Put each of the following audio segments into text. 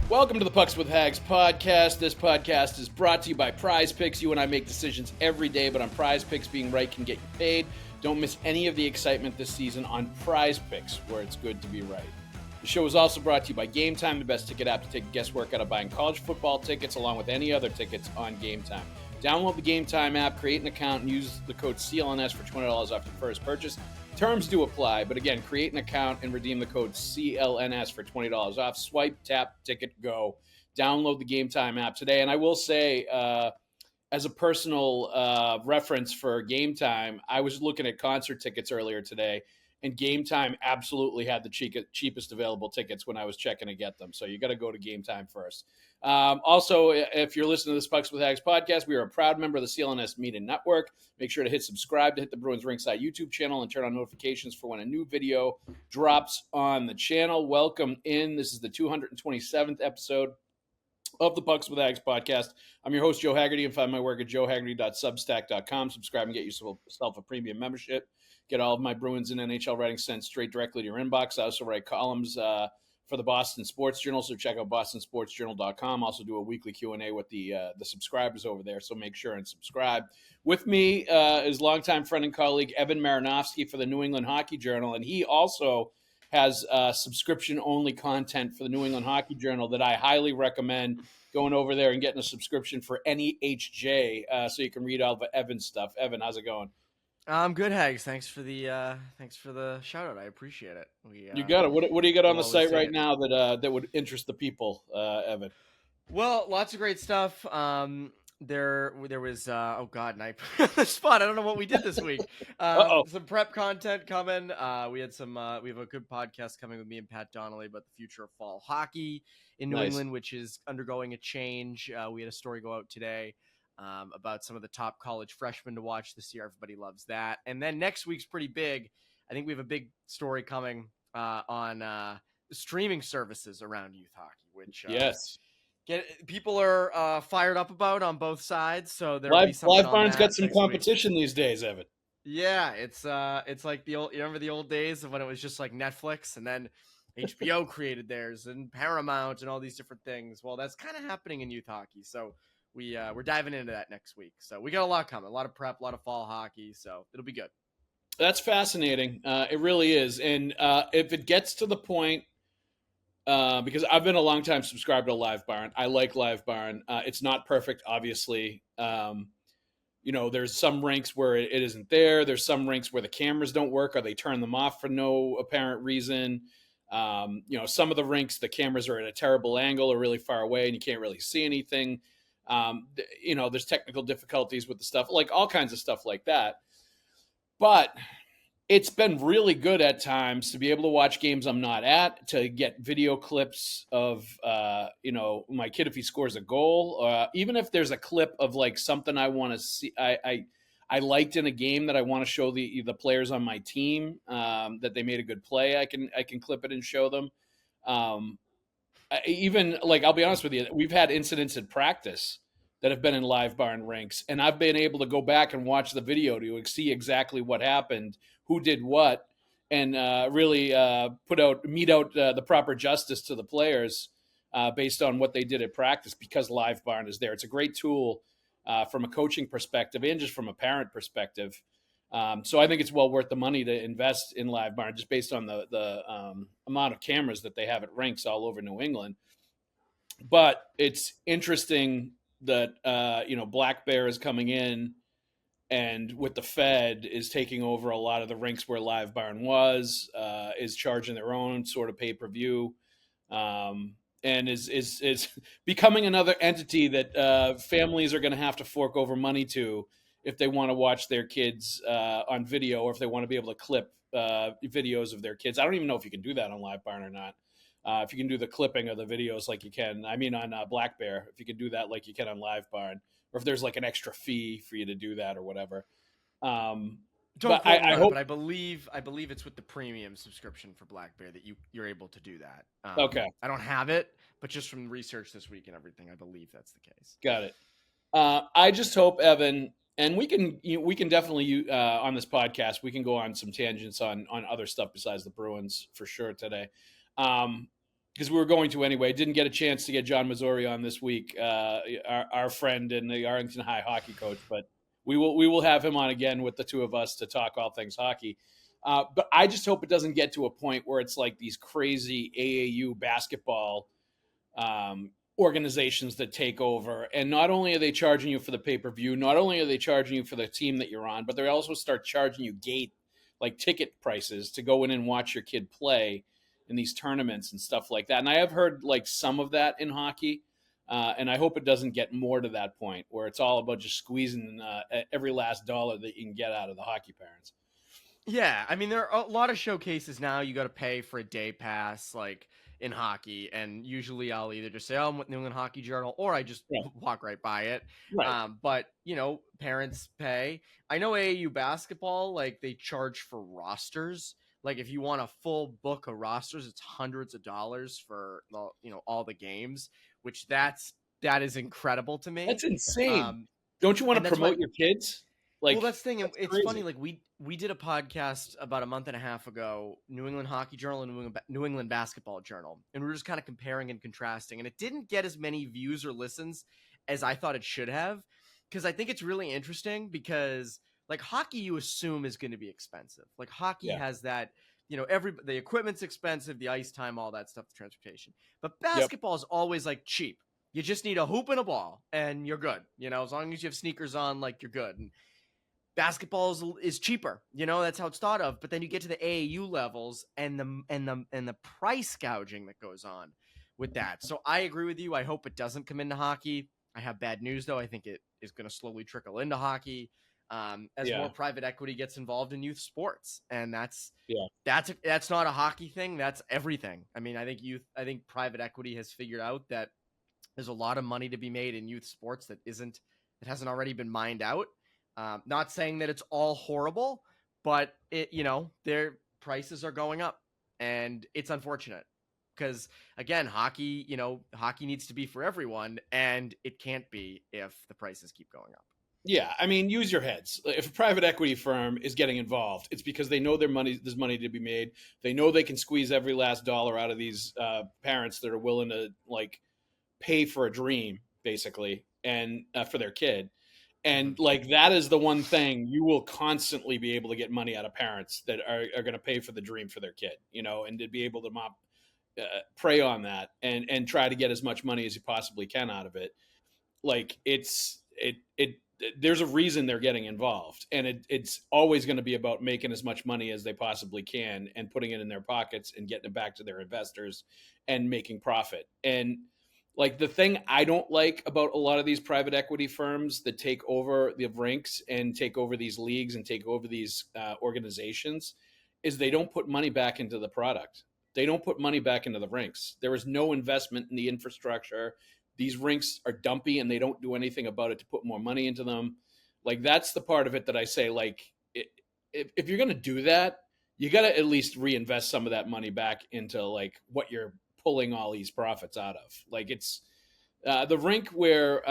Welcome to the Pucks with Haggs podcast. This podcast is brought to you by PrizePicks. You and I make decisions every day, but on PrizePicks, being right can get you paid. Don't miss any of the excitement this season on PrizePicks, where it's good to be right. The show is also brought to you by Game Time, the best ticket app to take guesswork out of buying college football tickets, along with any other tickets on Game Time. Download the Game Time app, create an account, and use the code CLNS for $20 off your first purchase. Terms do apply, but again, create an account and redeem the code CLNS for $20 off. Swipe, tap, ticket, go. Download the Game Time app today. And I will say, as a personal reference for Game Time, I was looking at concert tickets earlier today, and Game Time absolutely had the cheapest available tickets when I was checking to get them. So you got to go to Game Time first. Also, if you're listening to this Pucks with Haggs podcast, we are a proud member of the CLNS Media Network. Make sure to hit subscribe to hit the Bruins Rinkside YouTube channel and turn on notifications for when a new video drops on the channel. Welcome in. This is the 227th episode of the Pucks with Haggs podcast. I'm your host, Joe Haggerty, and find my work at joehaggerty.substack.com. Subscribe and get yourself a premium membership. Get all of my Bruins and NHL writing sent straight directly to your inbox. I also write columns for the Boston Sports Journal, so check out bostonsportsjournal.com. Also do a weekly Q&A with the subscribers over there, so make sure and subscribe. With me is longtime friend and colleague Evan Marinovsky for the New England Hockey Journal, and he also has subscription-only content for the New England Hockey Journal that I highly recommend going over there and getting a subscription for NEHJ so you can read all the Evan's stuff. Evan, how's it going? I'm good, Haggs. Thanks for the shout out. I appreciate it. You got it. What do you got on the site right now that would interest the people, Evan? Well, lots of great stuff. There was oh god, and I put on the spot. I don't know what we did this week. Some prep content coming. We have a good podcast coming with me and Pat Donnelly about the future of fall hockey in New England, which is undergoing a change. We had a story go out today about some of the top college freshmen to watch this year. Everybody loves that. And then next week's pretty big. I think we have a big story coming on streaming services around youth hockey, which yes, people are fired up about on both sides. So there Live Barn's got some competition these days, Evan. Yeah, it's like the old. You remember the old days of when it was just like Netflix, and then HBO created theirs, and Paramount, and all these different things. Well, that's kind of happening in youth hockey. So we're diving into that next week. So we got a lot coming, a lot of prep, a lot of fall hockey. So it'll be good. That's fascinating. It really is. And if it gets to the point, because I've been a long time subscriber to Live Barn. I like Live Barn. It's not perfect, obviously. There's some rinks where it isn't there. There's some rinks where the cameras don't work or they turn them off for no apparent reason. Some of the rinks, the cameras are at a terrible angle or really far away and you can't really see anything. There's technical difficulties with the stuff, like all kinds of stuff like that. But it's been really good at times to be able to watch games I'm not at, to get video clips of, my kid if he scores a goal, even if there's a clip of like something I want to see, I liked in a game that I want to show the players on my team that they made a good play. I can clip it and show them. Even like, I'll be honest with you, we've had incidents in practice that have been in Live Barn rinks, and I've been able to go back and watch the video to see exactly what happened, who did what, and really mete out the proper justice to the players based on what they did at practice, because Live Barn is there. It's a great tool from a coaching perspective and just from a parent perspective. So I think it's well worth the money to invest in Live Barn just based on the amount of cameras that they have at rinks all over New England. But it's interesting that, Black Bear is coming in and with the Fed is taking over a lot of the rinks where Live Barn was, is charging their own sort of pay-per-view, and is becoming another entity that families are going to have to fork over money to if they want to watch their kids on video, or if they want to be able to clip videos of their kids. I don't even know if you can do that on Live Barn or not. If you can do the clipping of the videos like you can, on Black Bear, if you can do that like you can on Live Barn, or if there's like an extra fee for you to do that or whatever. But I believe it's with the premium subscription for Black Bear that you're able to do that. Okay. I don't have it, but just from research this week and everything, I believe that's the case. Got it. I just hope, Evan, and we can definitely on this podcast, we can go on some tangents on other stuff besides the Bruins for sure today. because we were going to anyway. Didn't get a chance to get John Missouri on this week, our friend and the Arlington High hockey coach, but we will have him on again with the two of us to talk all things hockey. But I just hope it doesn't get to a point where it's like these crazy AAU basketball organizations that take over. And not only are they charging you for the pay-per-view, not only are they charging you for the team that you're on, but they also start charging you like ticket prices to go in and watch your kid play in these tournaments and stuff like that. And I have heard like some of that in hockey. And I hope it doesn't get more to that point where it's all about just squeezing every last dollar that you can get out of the hockey parents. Yeah, I mean, there are a lot of showcases now. You got to pay for a day pass, like in hockey, and usually I'll either just say, "Oh, I'm with New England Hockey Journal," or I just walk right by it. Right. But parents pay. I know AAU basketball, like they charge for rosters. Like if you want a full book of rosters, it's hundreds of dollars for all the games, which that is incredible to me. That's insane. Don't you want to promote your kids? Well, that's the thing. It's funny. Like we did a podcast about a month and a half ago, New England Hockey Journal and New England Basketball Journal, and we were just kind of comparing and contrasting. And it didn't get as many views or listens as I thought it should have, because I think it's really interesting. Because like hockey, you assume is going to be expensive. Like hockey has that, the equipment's expensive, the ice time, all that stuff, the transportation. But basketball is always like cheap. You just need a hoop and a ball, and you're good. As long as you have sneakers on, like you're good. And basketball is cheaper, that's how it's thought of. But then you get to the AAU levels and the price gouging that goes on with that. So I agree with you. I hope it doesn't come into hockey. I have bad news though. I think it is going to slowly trickle into hockey as more private equity gets involved in youth sports, and that's not a hockey thing. That's everything. I mean, I think private equity has figured out that there's a lot of money to be made in youth sports that hasn't already been mined out. Not saying that it's all horrible, but their prices are going up, and it's unfortunate because again, hockey needs to be for everyone, and it can't be if the prices keep going up. Yeah, I mean, use your heads. If a private equity firm is getting involved, it's because they know there's money to be made. They know they can squeeze every last dollar out of these parents that are willing to like pay for a dream, basically, and for their kid. And like that is the one thing you will constantly be able to get money out of parents that are going to pay for the dream for their kid, and to be able to prey on that and try to get as much money as you possibly can out of it. Like there's a reason they're getting involved, and it's always going to be about making as much money as they possibly can and putting it in their pockets and getting it back to their investors and making profit. And like the thing I don't like about a lot of these private equity firms that take over the rinks and take over these leagues and take over these organizations is they don't put money back into the product. They don't put money back into the rinks. There is no investment in the infrastructure. These rinks are dumpy and they don't do anything about it to put more money into them. Like that's the part of it that I say, like, if you're going to do that, you got to at least reinvest some of that money back into like what you're pulling all these profits out of. Like it's the rink where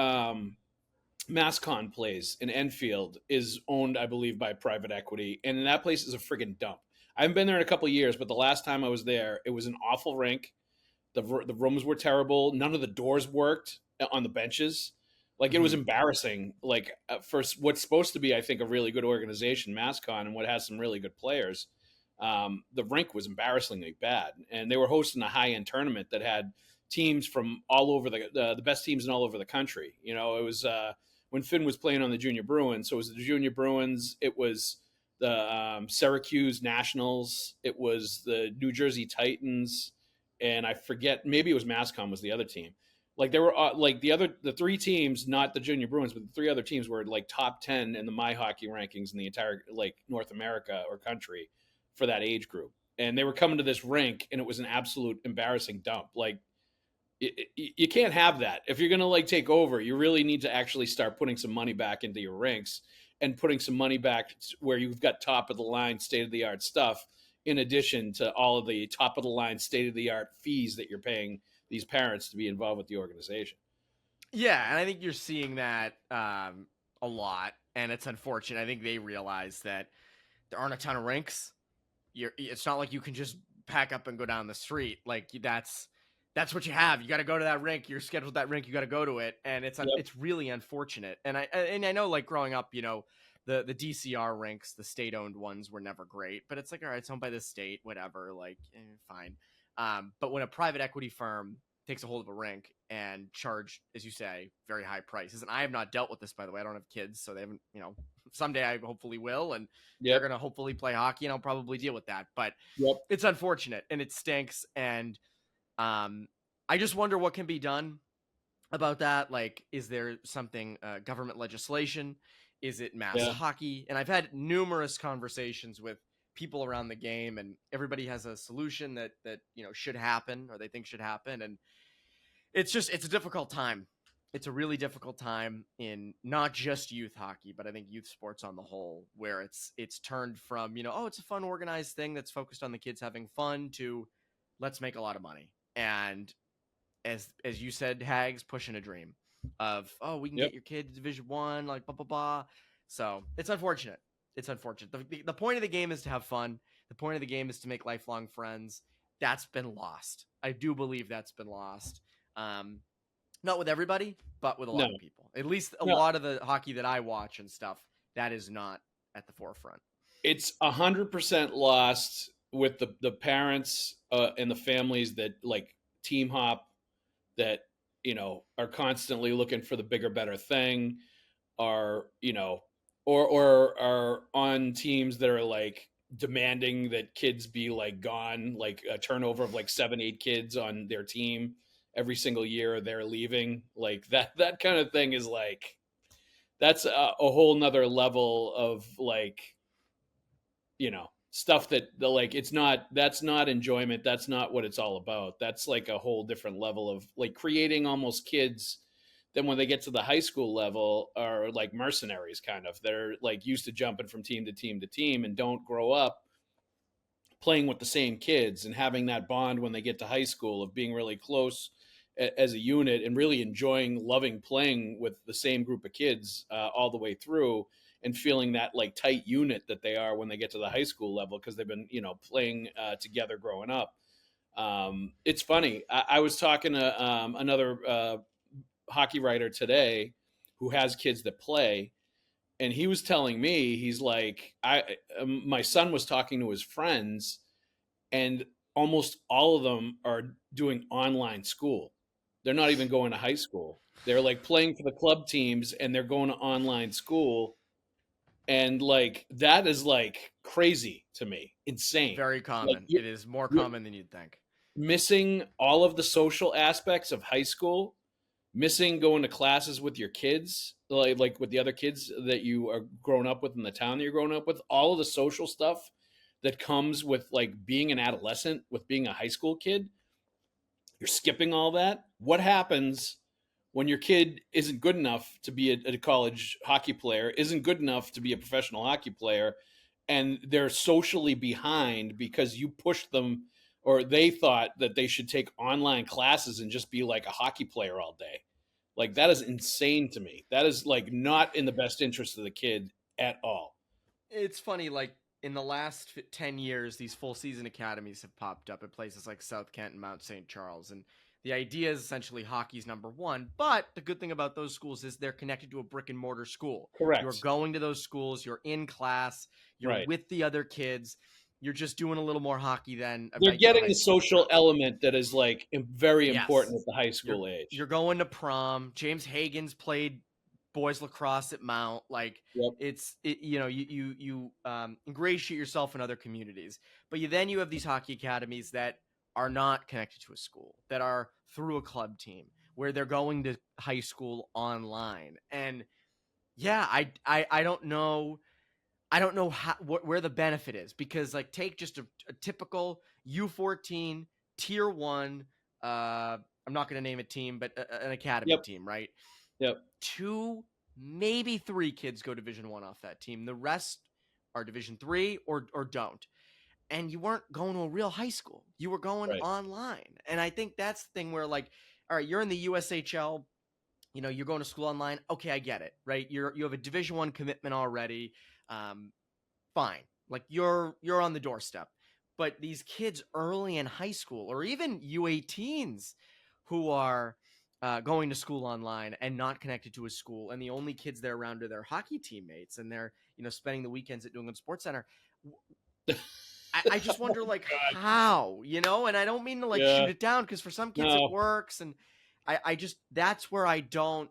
MassCon plays in Enfield is owned, I believe, by private equity, and that place is a friggin' dump. I haven't been there in a couple of years, but the last time I was there, it was an awful rink. The rooms were terrible. None of the doors worked on the benches. Like it was embarrassing. Like for what's supposed to be, I think, a really good organization, MassCon, and what has some really good players. The rink was embarrassingly bad, and they were hosting a high-end tournament that had teams from all over the best teams in all over the country. It was when Finn was playing on the Junior Bruins, so it was the Junior Bruins, it was the Syracuse Nationals, it was the New Jersey Titans, and I forget, maybe it was MassCon was the other team. Like there were like the three teams, not the Junior Bruins, but the three other teams were like top 10 in the My Hockey rankings in the entire like North America or country for that age group. And they were coming to this rink and it was an absolute embarrassing dump. Like you can't have that. If you're going to like take over, you really need to actually start putting some money back into your rinks and putting some money back where you've got top of the line, state of the art stuff, in addition to all of the top of the line, state of the art fees that you're paying these parents to be involved with the organization. Yeah. And I think you're seeing that a lot, and it's unfortunate. I think they realize that there aren't a ton of rinks. It's not like you can just pack up and go down the street. Like that's that's what you have. You got to go to that rink. You're scheduled at that rink. You got to go to it, and it's really unfortunate. And I know, like, growing up, the DCR rinks, the state owned ones, were never great. But it's like, all right, it's owned by the state, whatever. Like, fine. But when a private equity firm takes a hold of a rink and charge, as you say, very high prices, and I have not dealt with this, by the way. I don't have kids, so they haven't. Someday I hopefully will, and they're gonna hopefully play hockey, and I'll probably deal with that. But it's unfortunate, and it stinks, and I just wonder what can be done about that. Like, is there something, government legislation? Is it mass hockey? And I've had numerous conversations with people around the game, and everybody has a solution that should happen, or they think should happen. And it's a difficult time. It's a really difficult time in not just youth hockey, but I think youth sports on the whole, where it's turned from, it's a fun, organized thing that's focused on the kids having fun, to let's make a lot of money. And as you said, Haggs, pushing a dream of, we can get your kid to Division I, like, blah, blah, blah. So it's unfortunate. It's unfortunate. The point of the game is to have fun. The point of the game is to make lifelong friends. That's been lost. I do believe that's been lost. Not with everybody, but with a lot of people. At least a lot of the hockey that I watch and stuff, that is not at the forefront. It's 100% lost with the parents and the families that, like, team hop, that are constantly looking for the bigger, better thing, are or are on teams that are, like, demanding that kids be, like, gone, like a turnover of like 7-8 kids on their team every single year they're leaving. Like, that kind of thing is, like, that's a whole nother level of, like, stuff that that's not enjoyment. That's not what it's all about. That's like a whole different level of, like, creating almost kids then when they get to the high school level are like mercenaries, kind of. They're, like, used to jumping from team to team to team and don't grow up playing with the same kids and having that bond when they get to high school of being really close as a unit and really loving playing with the same group of kids all the way through, and feeling that, like, tight unit that they are when they get to the high school level, because they've been, playing together growing up. It's funny. I was talking to another hockey writer today who has kids that play, and he was telling me, he's like, my son was talking to his friends, and almost all of them are doing online school. They're not even going to high school. They're, like, playing for the club teams, and they're going to online school. And, like, that is, like, crazy to me. Insane. Very common. Like, it is more common than you'd think. Missing all of the social aspects of high school, missing going to classes with your kids, like with the other kids that you are growing up with in the town that you're growing up with, all of the social stuff that comes with, like, being an adolescent, with being a high school kid. You're skipping all that. What happens when your kid isn't good enough to be a college hockey player, isn't good enough to be a professional hockey player, and they're socially behind because you pushed them, or they thought that they should take online classes and just be like a hockey player all day? Like, that is insane to me. That is, like, not in the best interest of the kid at all. It's funny, like, in the last 10 years, these full season academies have popped up at places like South Kent and Mount St. Charles. And the idea is essentially hockey's number one. But the good thing about those schools is they're connected to a brick and mortar school. Correct. You're going to those schools, you're in class, you're with the other kids. You're just doing a little more hockey than they're getting the social element that is, like, very important at the high school age. You're going to prom. James Hagen's played boys lacrosse at Mount. Like, you ingratiate yourself in other communities, but you have these hockey academies that are not connected to a school, that are through a club team, where they're going to high school online. And I don't know. I don't know where the benefit is, because, like, take just a typical U14 tier 1. I'm not going to name a team, but an academy team, right? Yep. 2, maybe 3 kids go Division 1 off that team. The rest are Division 3 or don't. And you weren't going to a real high school. You were going online. And I think that's the thing where, like, all right, you're in the USHL, you're going to school online. Okay, I get it, right? You have a Division 1 commitment already. Fine. Like, you're on the doorstep. But these kids early in high school, or even U18s, who are going to school online and not connected to a school, and the only kids they're around are their hockey teammates, and they're spending the weekends at New England Sports Center. I just wonder, like, how, and I don't mean to like shoot it down, because for some kids it works, and I just, that's where I don't.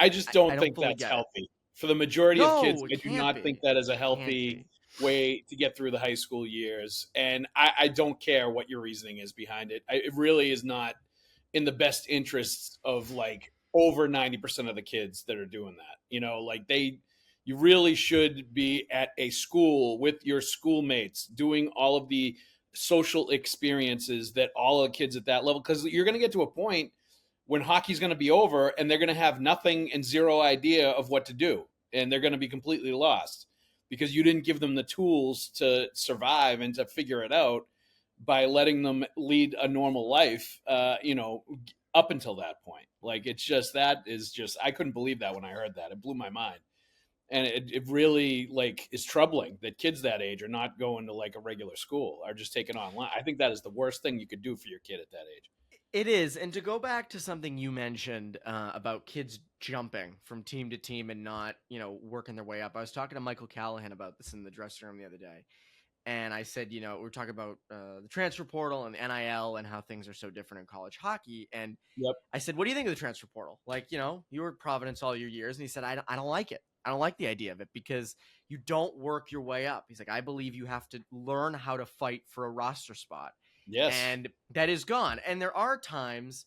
I just don't think that's healthy for the majority of kids. I do not think that is a healthy way to get through the high school years, and I don't care what your reasoning is behind it. It really is not in the best interests of like over 90% of the kids that are doing that. Like you really should be at a school with your schoolmates doing all of the social experiences that all the kids at that level, because you're going to get to a point when hockey's going to be over and they're going to have nothing and zero idea of what to do. And they're going to be completely lost because you didn't give them the tools to survive and to figure it out by letting them lead a normal life, up until that point. Like, it's just, I couldn't believe that when I heard that. It blew my mind. And it really like is troubling that kids that age are not going to like a regular school, are just taking online. I think that is the worst thing you could do for your kid at that age. It is. And to go back to something you mentioned about kids jumping from team to team and not, working their way up. I was talking to Michael Callahan about this in the dressing room the other day. And I said, we were talking about the transfer portal and NIL and how things are so different in college hockey. And I said, what do you think of the transfer portal? Like, you were at Providence all your years. And he said, I don't like it. I don't like the idea of it because you don't work your way up. He's like, I believe you have to learn how to fight for a roster spot. Yes. And that is gone. And there are times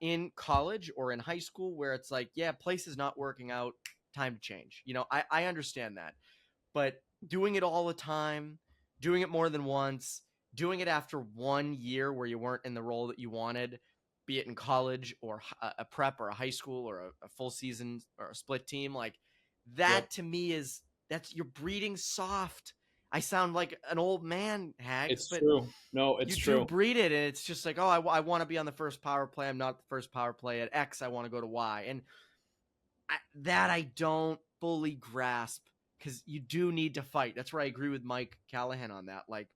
in college or in high school where it's like, yeah, place is not working out, time to change. I understand that. But doing it all the time, doing it more than once, doing it after 1 year where you weren't in the role that you wanted, be it in college or a prep or a high school or a full season or a split team, like that to me that's you're breeding soft. I sound like an old man, Haggs. It's true. No, it's true. You do breed it, and it's just like, oh, I want to be on the first power play. I'm not the first power play at X. I want to go to Y. And I don't fully grasp, because you do need to fight. That's where I agree with Mike Callahan on that. Like,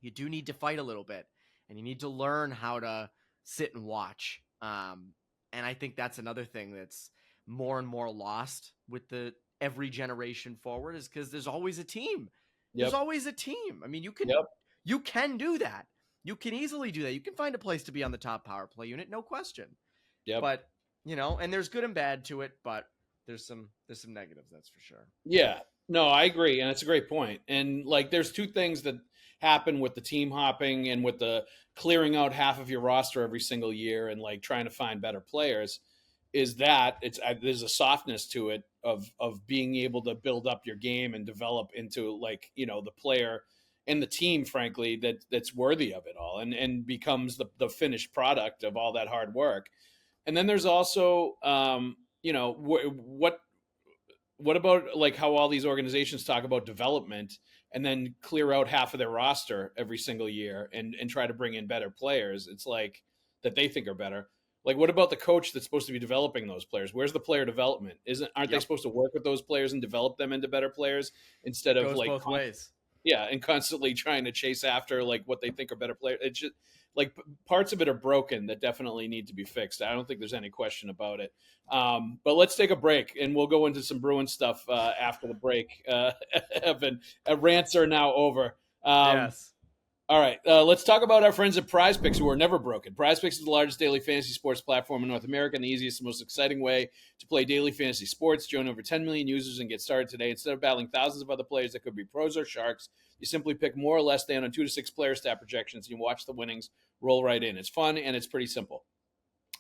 you do need to fight a little bit, and you need to learn how to sit and watch. And I think that's another thing that's more and more lost with the every generation forward, is because there's always a team. There's always a team. I mean, you can do that. You can easily do that. You can find a place to be on the top power play unit, no question. But, and there's good and bad to it, but there's some negatives, that's for sure. Yeah, no, I agree. And it's a great point. And like, there's two things that happen with the team hopping and with the clearing out half of your roster every single year and like trying to find better players, is that there's a softness to it of being able to build up your game and develop into like, the player and the team, frankly, that's worthy of it all and becomes the finished product of all that hard work. And then there's also, what about like how all these organizations talk about development and then clear out half of their roster every single year and try to bring in better players? It's like that they think are better. Like, what about the coach that's supposed to be developing those players? Where's the player development? Aren't they supposed to work with those players and develop them into better players instead of like both ways? Yeah, and constantly trying to chase after like what they think are better players. It's just like parts of it are broken that definitely need to be fixed. I don't think there's any question about it. But let's take a break and we'll go into some Bruins stuff after the break. Evan, rants are now over. Yes. All right, let's talk about our friends at PrizePicks, who are never broken. PrizePicks is the largest daily fantasy sports platform in North America and the easiest and most exciting way to play daily fantasy sports. Join over 10 million users and get started today. Instead of battling thousands of other players that could be pros or sharks, you simply pick more or less than on 2 to 6 player stat projections and you watch the winnings roll right in. It's fun and it's pretty simple.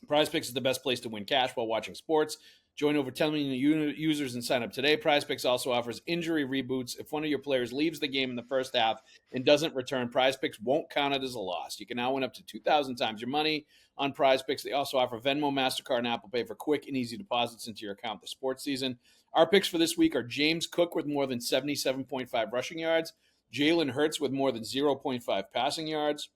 PrizePicks is the best place to win cash while watching sports. Join over 10 million users and sign up today. PrizePicks also offers injury reboots. If one of your players leaves the game in the first half and doesn't return, PrizePicks won't count it as a loss. You can now win up to 2,000 times your money on PrizePicks. They also offer Venmo, MasterCard, and Apple Pay for quick and easy deposits into your account this sports season. Our picks for this week are James Cook with more than 77.5 rushing yards, Jalen Hurts with more than 0.5 passing yards,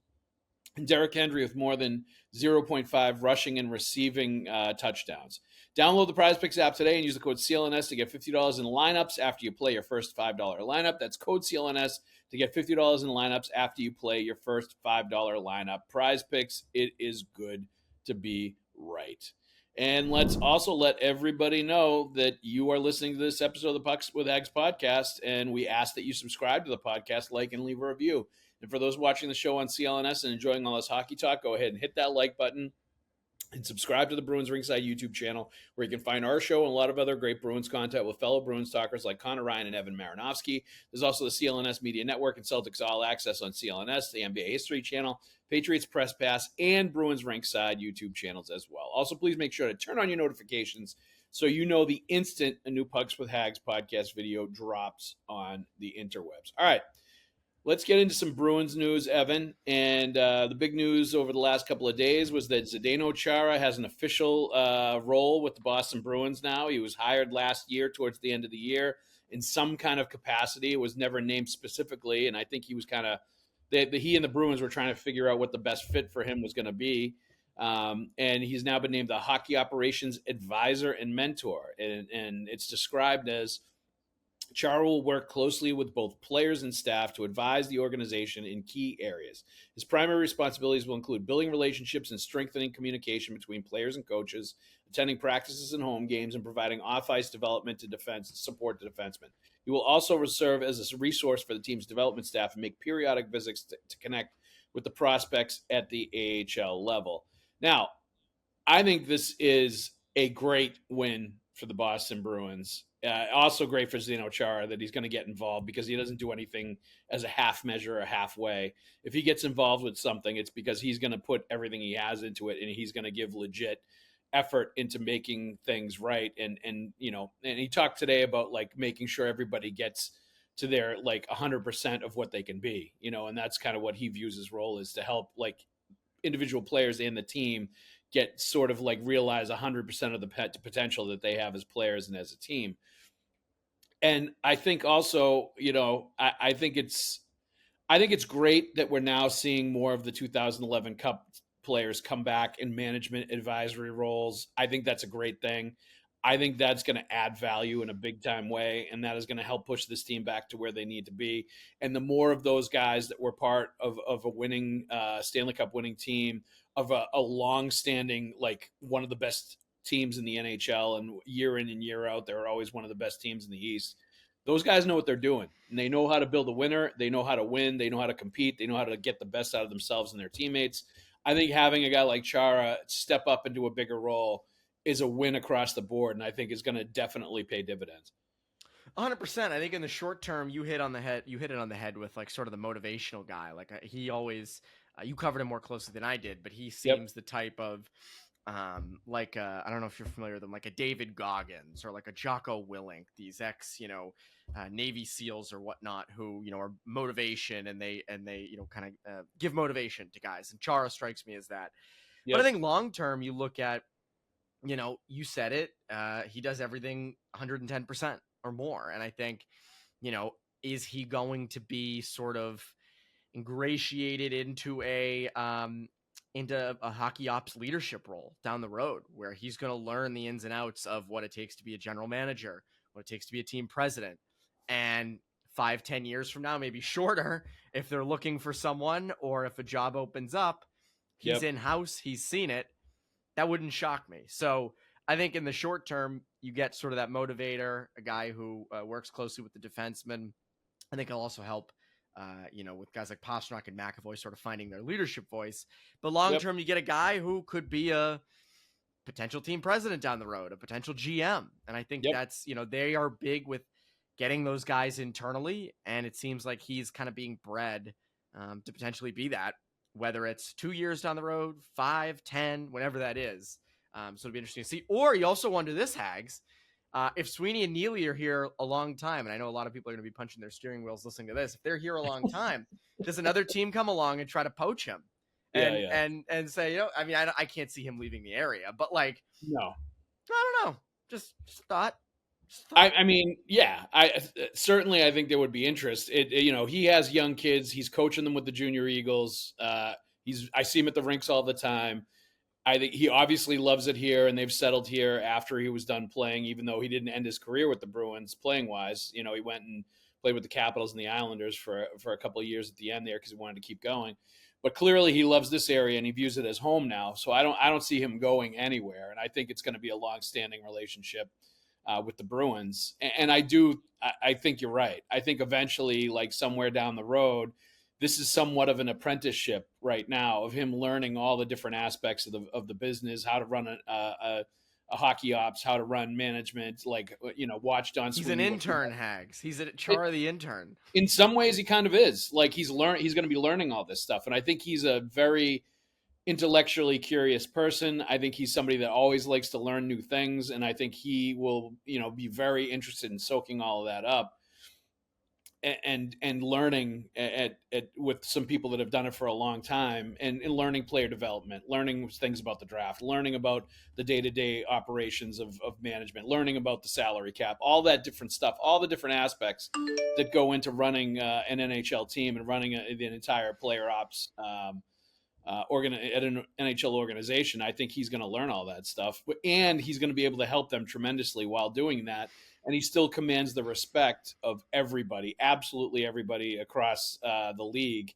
and Derrick Henry with more than 0.5 rushing and receiving touchdowns. Download the PrizePicks app today and use the code CLNS to get $50 in lineups after you play your first $5 lineup. That's code CLNS to get $50 in lineups after you play your first $5 lineup. PrizePicks, it is good to be right. And let's also let everybody know that you are listening to this episode of the Pucks with Haggs podcast, and we ask that you subscribe to the podcast, like, and leave a review. And for those watching the show on CLNS and enjoying all this hockey talk, go ahead and hit that like button and subscribe to the Bruins Rinkside YouTube channel, where you can find our show and a lot of other great Bruins content with fellow Bruins talkers like Conor Ryan and Evan Marinovsky. There's also the CLNS Media Network and Celtics All Access on CLNS, the NBA History channel, Patriots Press Pass, and Bruins Rinkside YouTube channels as well. Also, please make sure to turn on your notifications so you know the instant a new Pucks with Haggs podcast video drops on the interwebs. All right. Let's get into some Bruins news, Evan. And the big news over the last couple of days was that Zdeno Chara has an official role with the Boston Bruins now. He was hired last year towards the end of the year in some kind of capacity. It was never named specifically, and I think he was kind of he and the Bruins were trying to figure out what the best fit for him was going to be. And he's now been named the Hockey Operations Advisor and Mentor. And it's described as Chara will work closely with both players and staff to advise the organization in key areas. His primary responsibilities will include building relationships and strengthening communication between players and coaches, attending practices and home games, and providing off-ice development to support the defensemen. He will also serve as a resource for the team's development staff and make periodic visits to connect with the prospects at the AHL level. Now, I think this is a great win for the Boston Bruins. Also great for Zdeno Chara that he's going to get involved, because he doesn't do anything as a half measure or halfway. If he gets involved with something, it's because he's going to put everything he has into it, and he's going to give legit effort into making things right. And he talked today about like making sure everybody gets to their like 100% of what they can be, and that's kind of what he views his role is, to help like individual players and the team get sort of like realize 100% of the potential that they have as players and as a team. And I think also, I think it's great that we're now seeing more of the 2011 Cup players come back in management advisory roles. I think that's a great thing. I think that's going to add value in a big time way, and that is going to help push this team back to where they need to be. And the more of those guys that were part of a winning Stanley Cup winning team, of a long-standing, like one of the best teams in the NHL, and year in and year out, they're always one of the best teams in the East. Those guys know what they're doing, and they know how to build a winner. They know how to win. They know how to compete. They know how to get the best out of themselves and their teammates. I think having a guy like Chara step up into a bigger role is a win across the board, and I think is going to definitely pay dividends. 100%. I think in the short term, you hit it on the head with like sort of the motivational guy. Like he always, you covered him more closely than I did, but he seems the type of, I don't know if you're familiar with them, like a David Goggins or like a Jocko Willink, these ex, Navy SEALs or whatnot, who, are motivation and they kind of give motivation to guys. And Chara strikes me as that. But I think long term, you look at, you said it, he does everything 110% or more. And I think, is he going to be sort of ingratiated into a hockey ops leadership role down the road, where he's going to learn the ins and outs of what it takes to be a general manager, what it takes to be a team president. And 5-10 years from now, maybe shorter, if they're looking for someone or if a job opens up, he's in-house, he's seen it. That wouldn't shock me. So I think in the short term, you get sort of that motivator, a guy who works closely with the defenseman. I think he'll also help, with guys like Pastrnak and McAvoy sort of finding their leadership voice. But long term, you get a guy who could be a potential team president down the road, a potential GM. And I think that's, they are big with getting those guys internally. And it seems like he's kind of being bred to potentially be that, whether it's 2 years down the road, 5, 10, whatever that is. So it'll be interesting to see. Or you also wonder this, Haggs, if Sweeney and Neely are here a long time, and I know a lot of people are going to be punching their steering wheels listening to this, if they're here a long time, does another team come along and try to poach him and say, I can't see him leaving the area, but like, no, I don't know. Just thought. I mean, yeah, I think there would be interest. He has young kids. He's coaching them with the Junior Eagles. I see him at the rinks all the time. I think he obviously loves it here, and they've settled here after he was done playing, even though he didn't end his career with the Bruins playing wise. He went and played with the Capitals and the Islanders for a couple of years at the end there because he wanted to keep going. But clearly he loves this area and he views it as home now. So I don't see him going anywhere. And I think it's going to be a long-standing relationship with the Bruins. And I think you're right. I think eventually, like somewhere down the road, this is somewhat of an apprenticeship right now of him learning all the different aspects of the business, how to run a hockey ops, how to run management, like, watch Don Sweeney. He's an intern, Haggs. He's a Chara the intern. In some ways he kind of is. Like he's going to be learning all this stuff. And I think he's a very intellectually curious person. I think he's somebody that always likes to learn new things. And I think he will, be very interested in soaking all of that up and learning with some people that have done it for a long time and learning player development, learning things about the draft, learning about the day-to-day operations of management, learning about the salary cap, all that different stuff, all the different aspects that go into running an NHL team and running an entire player ops at an NHL organization. I think he's going to learn all that stuff, and he's going to be able to help them tremendously while doing that. And he still commands the respect of everybody, absolutely everybody across the league,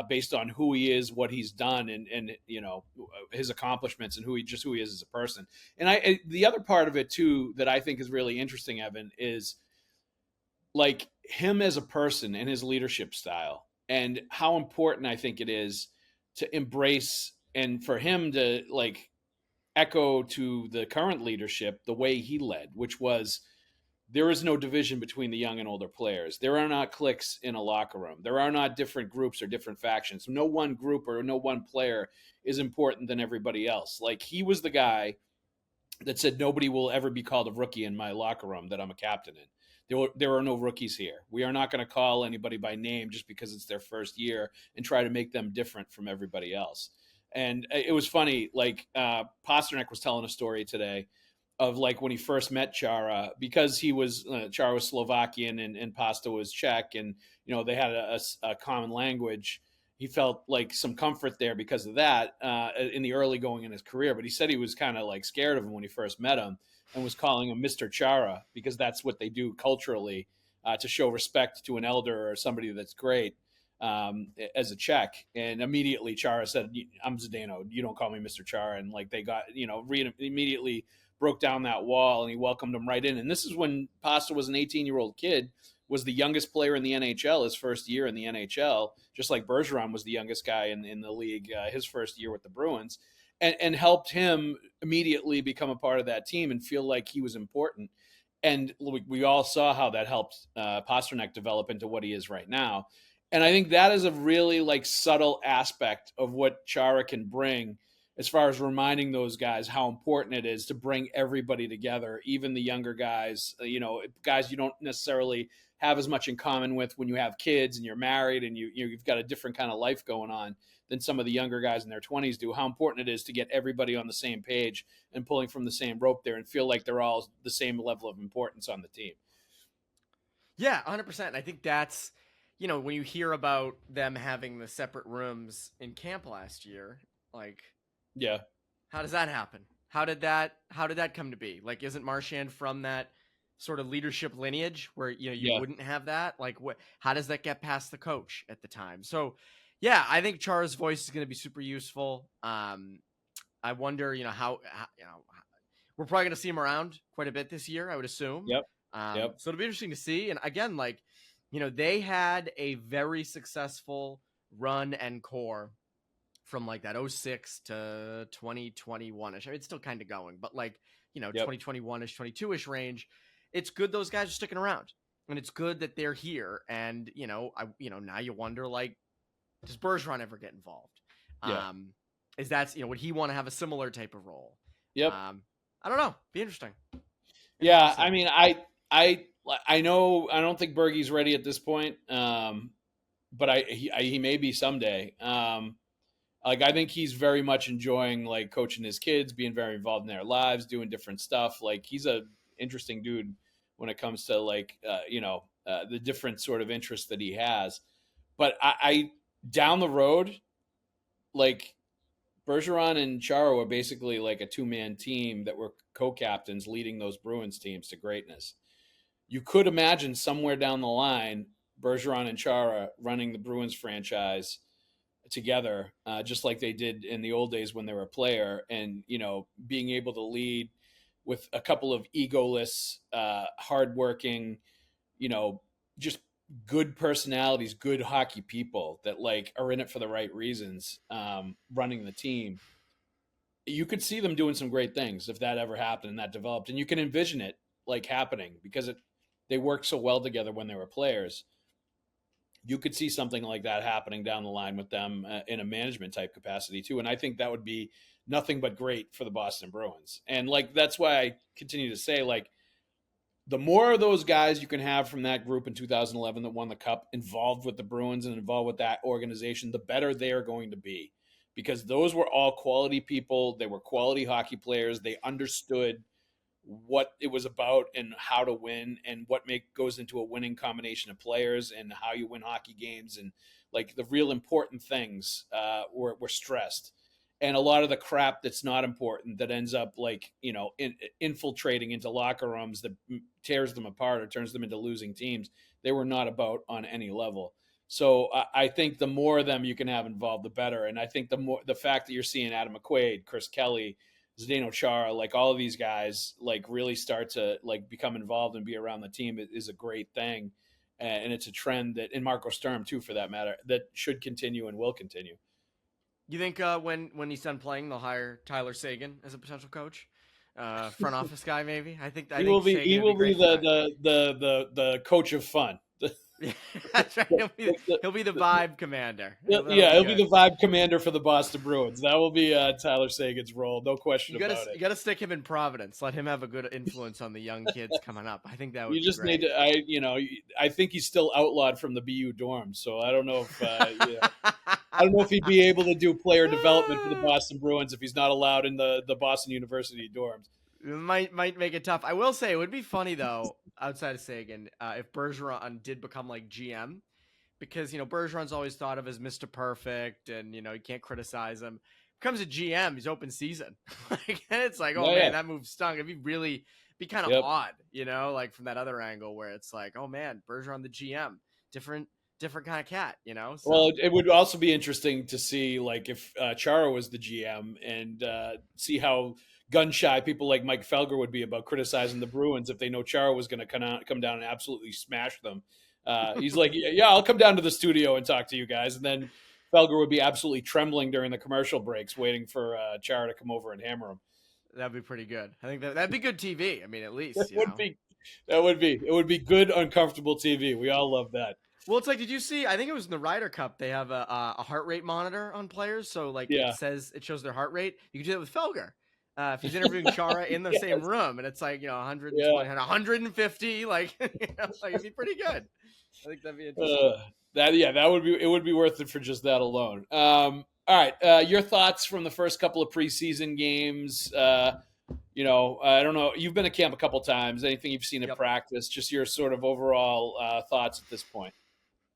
based on who he is, what he's done, and his accomplishments, and who he is as a person. And the other part of it too that I think is really interesting, Evan, is like him as a person and his leadership style, and how important I think it is to embrace and for him to like echo to the current leadership the way he led, which was, there is no division between the young and older players. There are not cliques in a locker room. There are not different groups or different factions. No one group or no one player is important than everybody else. Like, he was the guy that said, nobody will ever be called a rookie in my locker room that I'm a captain in. There are no rookies here. We are not going to call anybody by name just because it's their first year and try to make them different from everybody else. And it was funny, like Pasternak was telling a story today of like when he first met Chara, because he was Chara was Slovakian and Pasta was Czech, and they had a common language. He felt like some comfort there because of that in the early going in his career. But he said he was kind of like scared of him when he first met him and was calling him Mr. Chara, because that's what they do culturally to show respect to an elder or somebody that's great as a Czech. And immediately Chara said, I'm Zdeno, you don't call me Mr. Chara. And like they got, Reed immediately broke down that wall and he welcomed him right in. And this is when Pasta was an 18-year-old kid, was the youngest player in the NHL his first year in the NHL, just like Bergeron was the youngest guy in the league his first year with the Bruins, and helped him immediately become a part of that team and feel like he was important. And we all saw how that helped Pasternak develop into what he is right now. And I think that is a really like subtle aspect of what Chara can bring, as far as reminding those guys how important it is to bring everybody together, even the younger guys, guys you don't necessarily have as much in common with when you have kids and you're married and you've got a different kind of life going on than some of the younger guys in their 20s do, how important it is to get everybody on the same page and pulling from the same rope there and feel like they're all the same level of importance on the team. Yeah, 100%. I think that's, when you hear about them having the separate rooms in camp last year, like, yeah, how does that happen? How did that come to be? Like, isn't Marchand from that sort of leadership lineage where you wouldn't have that? Like, how does that get past the coach at the time? So, yeah, I think Chara's voice is going to be super useful. I wonder, how we're probably going to see him around quite a bit this year, I would assume. Yep. So it'll be interesting to see. And again, like, they had a very successful run and core from like that 06 to 2021-ish. I mean, it's still kind of going, but like, 2021-ish, 22-ish range. It's good those guys are sticking around, and it's good that they're here. And, now you wonder, like, does Bergeron ever get involved? Yeah. Is that, would he want to have a similar type of role? Yep. I don't know. Be interesting. Yeah. I mean, I know, I don't think Bergie's ready at this point. But he may be someday. Like, I think he's very much enjoying like coaching his kids, being very involved in their lives, doing different stuff. Like, he's a interesting dude when it comes to like, the different sort of interests that he has. But I down the road, like Bergeron and Chara were basically like a two-man team that were co-captains leading those Bruins teams to greatness. you could imagine somewhere down the line, Bergeron and Chara running the Bruins franchise together, just like they did in the old days when they were a player, and being able to lead with a couple of egoless, hardworking, just good personalities, good hockey people that like are in it for the right reasons, running the team. You could see them doing some great things if that ever happened and that developed, and you can envision it like happening because they worked so well together when they were players. You could see something like that happening down the line with them in a management type capacity too. And I think that would be nothing but great for the Boston Bruins. And like, that's why I continue to say, like, the more of those guys you can have from that group in 2011 that won the cup involved with the Bruins and involved with that organization, the better they are going to be, because those were all quality people. They were quality hockey players. They understood what it was about and how to win and what goes into a winning combination of players and how you win hockey games, and like the real important things were stressed, and a lot of the crap that's not important that ends up like infiltrating into locker rooms that tears them apart or turns them into losing teams, they were not about on any level. So I think the more of them you can have involved, the better. And I think the fact that you're seeing Adam McQuaid, Chris Kelly, Zdeno Chara, like all of these guys, like really start to like become involved and be around the team is a great thing, and it's a trend that, and Marco Sturm too, for that matter, that should continue and will continue. You think when he's done playing, they'll hire Tyler Seguin as a potential coach, front office guy maybe? I think He will be the coach of fun. Yeah, that's right. He'll be the vibe commander. He'll be the vibe commander for the Boston Bruins. That will be Tyler Seguin's role, no question about it. You got to stick him in Providence. Let him have a good influence on the young kids coming up. I think that would. You just need to. I think he's still outlawed from the BU dorms, so I don't know if I don't know if he'd be able to do player development for the Boston Bruins if he's not allowed in the Boston University dorms. It might make it tough. I will say it would be funny though, outside of Seguin, if Bergeron did become like GM, because Bergeron's always thought of as Mr. Perfect, and you can't criticize him. Becomes a GM, he's open season, and it's like, man, that move stunk. It'd be kind of odd, like from that other angle where it's like, oh man, Bergeron the GM, different kind of cat, So. Well, it would also be interesting to see like if Chara was the GM and see how gun shy people like Mike Felger would be about criticizing the Bruins if they know Chara was going to come down and absolutely smash them. He's like, yeah, I'll come down to the studio and talk to you guys. And then Felger would be absolutely trembling during the commercial breaks, waiting for Chara to come over and hammer him. That'd be pretty good. I think that'd be good TV. I mean, at least it would be good, uncomfortable TV. We all love that. Well, it's like, did you see? I think it was in the Ryder Cup. They have a heart rate monitor on players, so like it shows their heart rate. You can do that with Felger. If he's interviewing Chara in the same room, and it's like 120, 150, like like it'd be pretty good. I think that'd be interesting. It would be worth it for just that alone. All right, your thoughts from the first couple of preseason games. I don't know. You've been to camp a couple times. Anything you've seen at practice? Just your sort of overall thoughts at this point.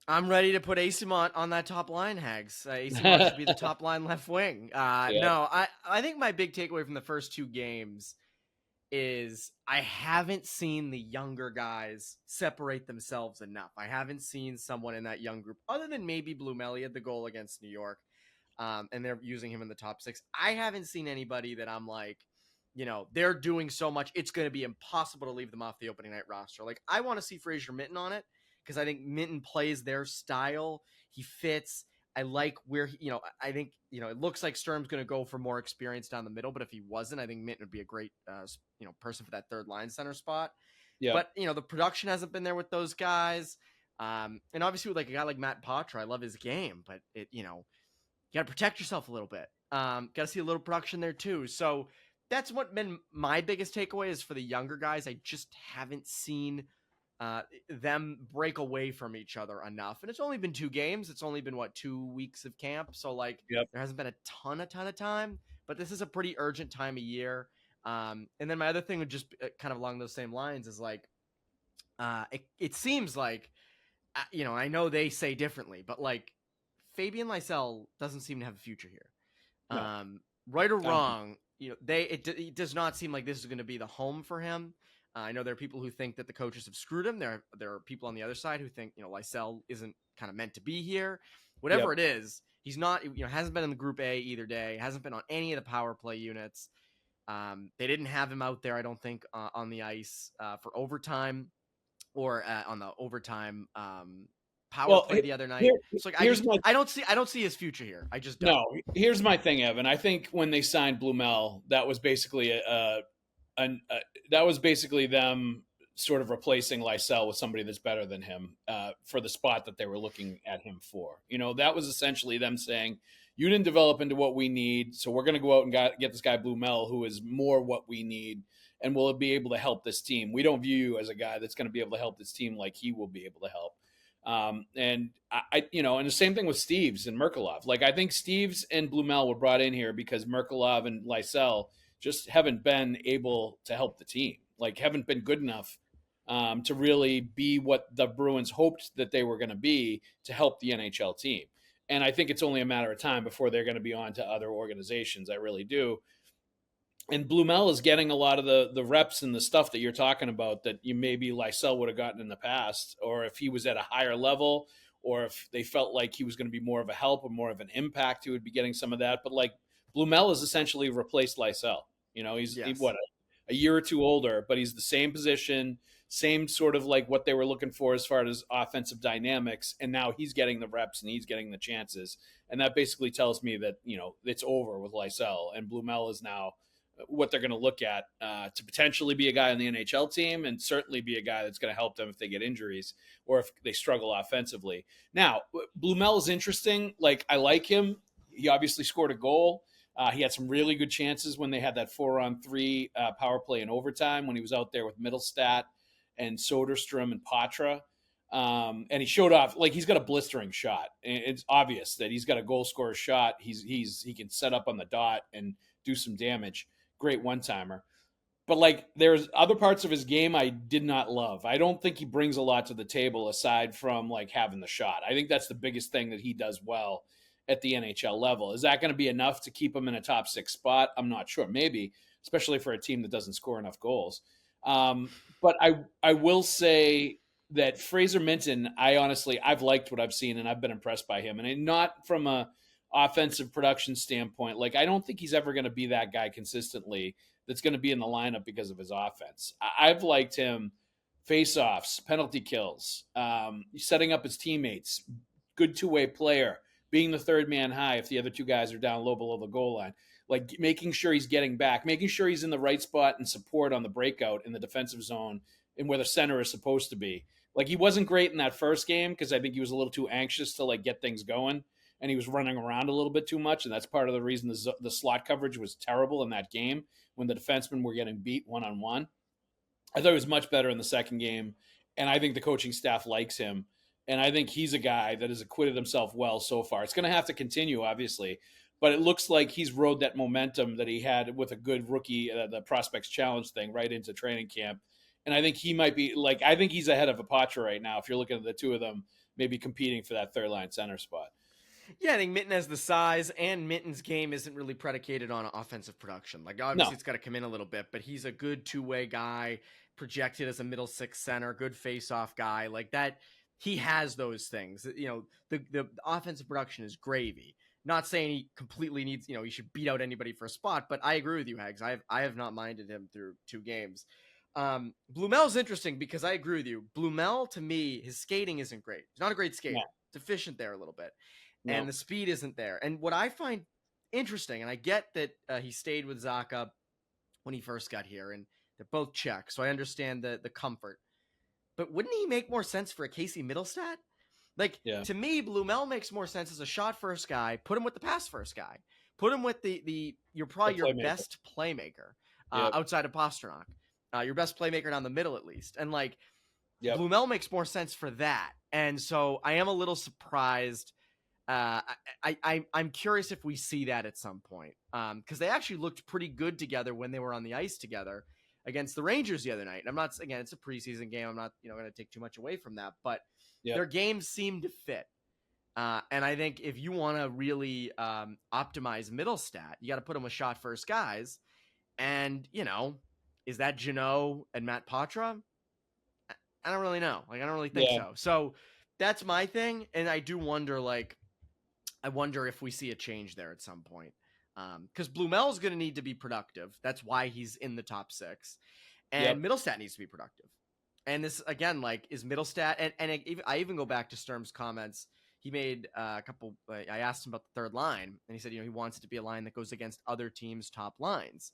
I'm ready to put Asimont on that top line, Haggs. Asimont should be the top line left wing. No, I think my big takeaway from the first two games is I haven't seen the younger guys separate themselves enough. I haven't seen someone in that young group, other than maybe Blumeli at the goal against New York, and they're using him in the top six. I haven't seen anybody that I'm like, they're doing so much, it's going to be impossible to leave them off the opening night roster. Like, I want to see Fraser Minten on it, because I think Minten plays their style. He fits. I like where I think it looks like Sturm's going to go for more experience down the middle, but if he wasn't, I think Minten would be a great person for that third line center spot. Yeah. But the production hasn't been there with those guys, and obviously with like a guy like Matt Poitras, I love his game, but you got to protect yourself a little bit. Got to see a little production there too. So that's what been my biggest takeaway is for the younger guys. I just haven't seen them break away from each other enough. And it's only been 2 games. It's only been 2 weeks of camp. So there hasn't been a ton of time, but this is a pretty urgent time of year. And then my other thing would just kind of along those same lines is like, it seems like, I know they say differently, but like Fabian Lysell doesn't seem to have a future here. No. Right or wrong, it does not seem like this is going to be the home for him. I know there are people who think that the coaches have screwed him. There are people on the other side who think, Lysell isn't kind of meant to be here. Whatever it is, he's not, hasn't been in the Group A either day, hasn't been on any of the power play units. They didn't have him out there, I don't think, on the ice for overtime or on the overtime power play the other night. So I don't see his future here. I just don't. No, here's my thing, Evan. I think when they signed Blumel, that was basically them sort of replacing Lysell with somebody that's better than him for the spot that they were looking at him for. That was essentially them saying, you didn't develop into what we need, so we're going to go out and get this guy Blumel, who is more what we need, and will be able to help this team. We don't view you as a guy that's going to be able to help this team like he will be able to help. And and the same thing with Steves and Merkulov. Like, I think Steves and Blumel were brought in here because Merkulov and Lysell just haven't been able to help the team. Like, haven't been good enough to really be what the Bruins hoped that they were going to be to help the NHL team. And I think it's only a matter of time before they're going to be on to other organizations. I really do. And Blumel is getting a lot of the reps and the stuff that you're talking about that maybe Lysell would have gotten in the past, or if he was at a higher level, or if they felt like he was going to be more of a help or more of an impact, he would be getting some of that. But like, Blumel has essentially replaced Lysell. He's a year or two older, but he's the same position, same sort of like what they were looking for as far as offensive dynamics. And now he's getting the reps and he's getting the chances. And that basically tells me that, it's over with Lysell, and Blumel is now what they're going to look at to potentially be a guy on the NHL team, and certainly be a guy that's going to help them if they get injuries or if they struggle offensively. Now, Blumel is interesting. Like, I like him. He obviously scored a goal. He had some really good chances when they had that 4-on-3 power play in overtime when he was out there with Middlestat and Soderstrom and Patra. And he showed off, like, he's got a blistering shot. It's obvious that he's got a goal scorer shot. He can set up on the dot and do some damage. Great one-timer. But, like, there's other parts of his game I did not love. I don't think he brings a lot to the table aside from, like, having the shot. I think that's the biggest thing that he does well at the NHL level. Is that going to be enough to keep him in a top 6 spot? I'm not sure. Maybe, especially for a team that doesn't score enough goals. But I will say that Fraser Minton, I've liked what I've seen, and I've been impressed by him. And not from a offensive production standpoint. Like, I don't think he's ever going to be that guy consistently that's going to be in the lineup because of his offense. I've liked him face-offs, penalty kills, setting up his teammates, good two-way player, being the third man high if the other two guys are down low below the goal line, like making sure he's getting back, making sure he's in the right spot and support on the breakout in the defensive zone and where the center is supposed to be. Like, he wasn't great in that first game because I think he was a little too anxious to, like, get things going. And he was running around a little bit too much, and that's part of the reason the slot coverage was terrible in that game when the defensemen were getting beat one-on-one. I thought he was much better in the second game, and I think the coaching staff likes him, and I think he's a guy that has acquitted himself well so far. It's going to have to continue, obviously, but it looks like he's rode that momentum that he had with a good rookie, the Prospects Challenge thing, right into training camp. And I think he might be, like, I think he's ahead of Patra right now if you're looking at the two of them maybe competing for that third-line center spot. Yeah, I think Minton has the size, and Minton's game isn't really predicated on offensive production. Like, obviously, It's got to come in a little bit, but he's a good two-way guy, projected as a middle six center, good face-off guy. Like that, he has those things. The offensive production is gravy. Not saying he completely needs, he should beat out anybody for a spot, but I agree with you, Haggs. I have not minded him through 2 games. Blumel's interesting because I agree with you. Blumel, to me, his skating isn't great. He's not a great skater. Deficient there a little bit. No. And the speed isn't there. And what I find interesting, and I get that he stayed with Zacha when he first got here, and they're both Czech, so I understand the comfort. But wouldn't he make more sense for a Casey Middlestat? Like, to me, Blumel makes more sense as a shot-first guy. Put him with the pass-first guy. Put him with you're probably your best playmaker outside of Pastrnak. Your best playmaker down the middle, at least. And, like, Blumel makes more sense for that. And so I am a little surprised. I'm curious if we see that at some point, because they actually looked pretty good together when they were on the ice together against the Rangers the other night. And I'm not, again, it's a preseason game. I'm not, going to take too much away from that, but their games seem to fit. And I think if you want to really optimize Middlestat, you got to put them with shot first guys. And Is that Jeannot and Matt Patra? I don't really know. Like, I don't really think Yeah. so. So that's my thing. And I do wonder, like, I wonder if we see a change there at some point. Because Blumel's going to need to be productive. That's why he's in the top 6. And Yep. Middlestat needs to be productive. And this, again, like, is Middlestat, I even go back to Sturm's comments. He made a couple, I asked him about the third line, and he said, he wants it to be a line that goes against other teams' top lines.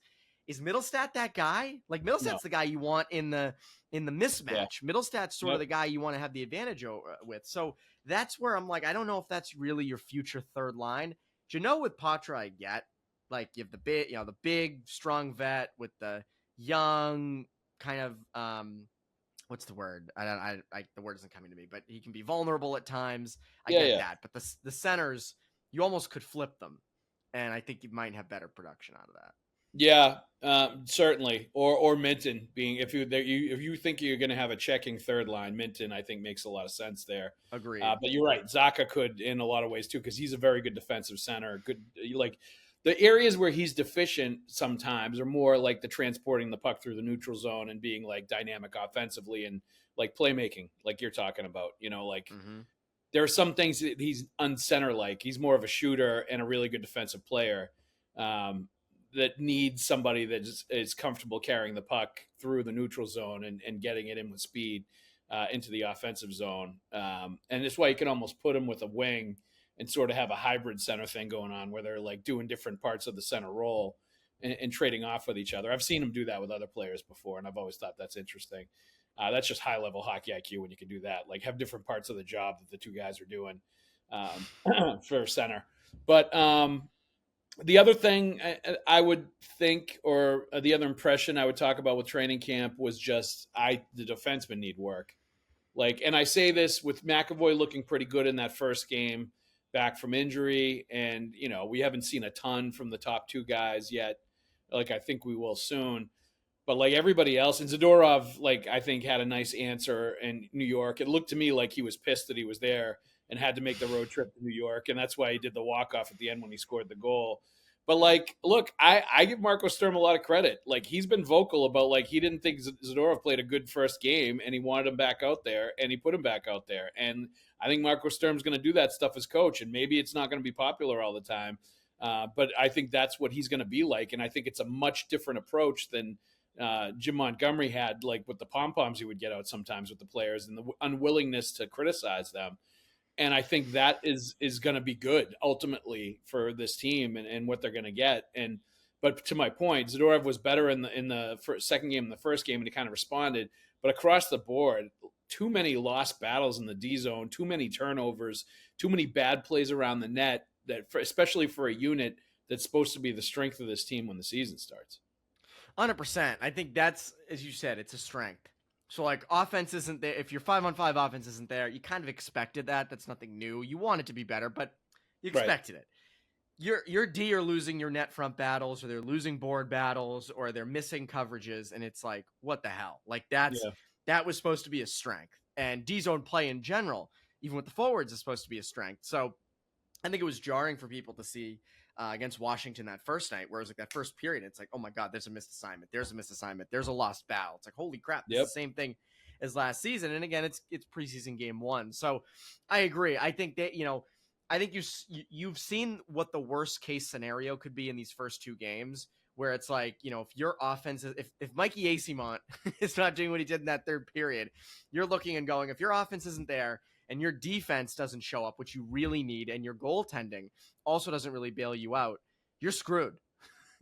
Is Middlestat that guy? Like, Middlestat's the guy you want in the mismatch. Yeah. Middlestat's sort of the guy you want to have the advantage with. So that's where I'm like, I don't know if that's really your future third line. Jeannot with Patra, I get. Like, you have the big, strong vet with the young kind of, what's the word? The word isn't coming to me, but he can be vulnerable at times. I get that. But the centers, you almost could flip them. And I think you might have better production out of that. Yeah, certainly. Or Minton being, if you think you're going to have a checking third line, Minton I think makes a lot of sense there. Agreed. But you're right, Zacha could in a lot of ways too, because he's a very good defensive center. Good, like the areas where he's deficient sometimes are more like the transporting the puck through the neutral zone and being like dynamic offensively and like playmaking, like you're talking about. There are some things that he's uncenter like. He's more of a shooter and a really good defensive player. That needs somebody that is comfortable carrying the puck through the neutral zone and getting it in with speed into the offensive zone. And that's why you can almost put him with a wing and sort of have a hybrid center thing going on where they're like doing different parts of the center role and trading off with each other. I've seen him do that with other players before, and I've always thought that's interesting. That's just high-level hockey IQ when you can do that. Like, have different parts of the job that the two guys are doing for center. But the other thing I would think, or the other impression I would talk about with training camp was just the defensemen need work. Like, and I say this with McAvoy looking pretty good in that first game back from injury. And, we haven't seen a ton from the top two guys yet. Like, I think we will soon. But like everybody else, and Zadorov, like, I think had a nice answer in New York. It looked to me like he was pissed that he was there and had to make the road trip to New York. And that's why he did the walk-off at the end when he scored the goal. But like, look, I give Marco Sturm a lot of credit. Like, he's been vocal about like he didn't think Zadorov played a good first game and he wanted him back out there and he put him back out there. And I think Marco Sturm's going to do that stuff as coach. And maybe it's not going to be popular all the time. But I think that's what he's going to be like. And I think it's a much different approach than Jim Montgomery had, like with the pom-poms he would get out sometimes with the players and the unwillingness to criticize them. And I think that is going to be good ultimately for this team and what they're going to get. But to my point, Zadorov was better in the second game than the first game, and he kind of responded. But across the board, too many lost battles in the D zone, too many turnovers, too many bad plays around the net. Especially for a unit that's supposed to be the strength of this team when the season starts. 100%. I think that's, as you said, it's a strength. So, like, offense isn't there. If your 5-on-5 offense isn't there, you kind of expected that. That's nothing new. You want it to be better, but you expected it. Your D are losing your net front battles, or they're losing board battles, or they're missing coverages, and it's like, what the hell? Like, that was supposed to be a strength. And D-zone play in general, even with the forwards, is supposed to be a strength. So, I think it was jarring for people to see against Washington that first night, where it was like that first period. It's like, oh my God, there's a missed assignment. There's a missed assignment. There's a lost battle. It's like, holy crap, it's the same thing as last season. And again, it's preseason game 1. So I agree. I think that, I think you've seen what the worst case scenario could be in these first 2 games, where it's like, if your offense is, if Mikey Asimont is not doing what he did in that third period, you're looking and going, if your offense isn't there, and your defense doesn't show up, which you really need, and your goaltending also doesn't really bail you out, you're screwed.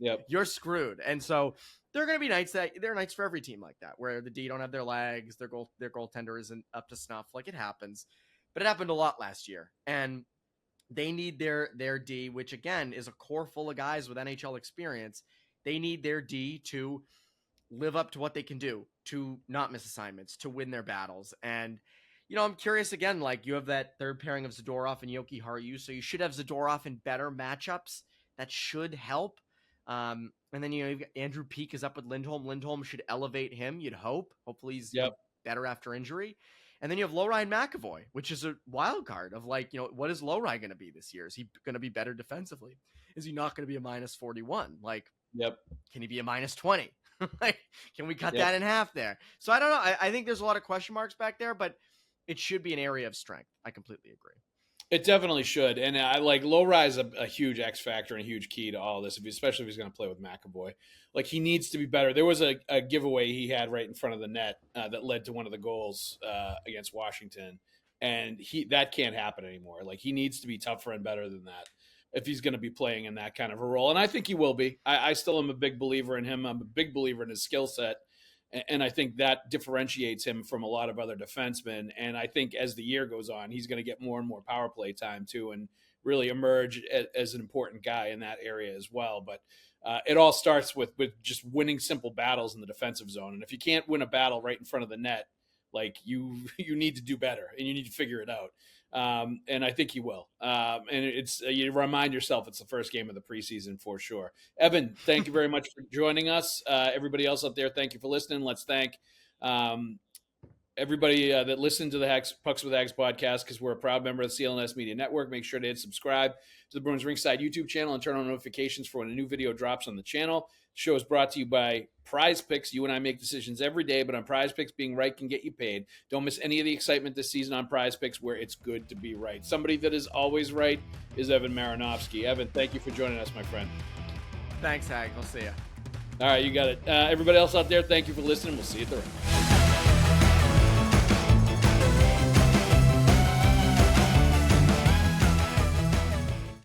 Yep. You're screwed. And so there are going to be nights there are nights for every team like that, where the D don't have their legs, their goaltender isn't up to snuff. Like, it happens. But it happened a lot last year. And they need their D, which again is a core full of guys with NHL experience. They need their D to live up to what they can do, to not miss assignments, to win their battles. And I'm curious again, like, you have that third pairing of Zadorov and Yoki Haru, so you should have Zadorov in better matchups. That should help. And then, you've got Andrew Peeke is up with Lindholm. Lindholm should elevate him, you'd hope. Hopefully he's better after injury. And then you have Lowry and McAvoy, which is a wild card of like, what is Lowry going to be this year? Is he going to be better defensively? Is he not going to be a -41? Like, Yep. Can he be a -20? Like, can we cut Yep. that in half there? So I don't know. I think there's a lot of question marks back there, but it should be an area of strength. I completely agree. It definitely should. And I like low rise a huge X factor and a huge key to all this, especially if he's going to play with McAvoy. Like, he needs to be better. There was a giveaway he had right in front of the net that led to one of the goals against Washington. And that can't happen anymore. Like, he needs to be tougher and better than that if he's going to be playing in that kind of a role. And I think he will be. I still am a big believer in him. I'm a big believer in his skill set. And I think that differentiates him from a lot of other defensemen. And I think as the year goes on, he's going to get more and more power play time too, and really emerge as an important guy in that area as well. But it all starts with just winning simple battles in the defensive zone. And if you can't win a battle right in front of the net, like you need to do better and you need to figure it out. And I think he will. And it's you remind yourself it's the first game of the preseason for sure. Evan, thank you very much for joining us. Everybody else out there, thank you for listening. Let's thank everybody that listened to the Pucks with Haggs podcast, because we're a proud member of the CLNS Media Network. Make sure to hit subscribe to the Bruins Rinkside YouTube channel and turn on notifications for when a new video drops on the channel. The show is brought to you by PrizePicks. You and I make decisions every day, but on PrizePicks, being right can get you paid. Don't miss any of the excitement this season on PrizePicks, where it's good to be right. Somebody that is always right is Evan Marinovsky. Evan, thank you for joining us, my friend. Thanks, Hag. I'll see you. All right, you got it. Everybody else out there, thank you for listening. We'll see you at the rink.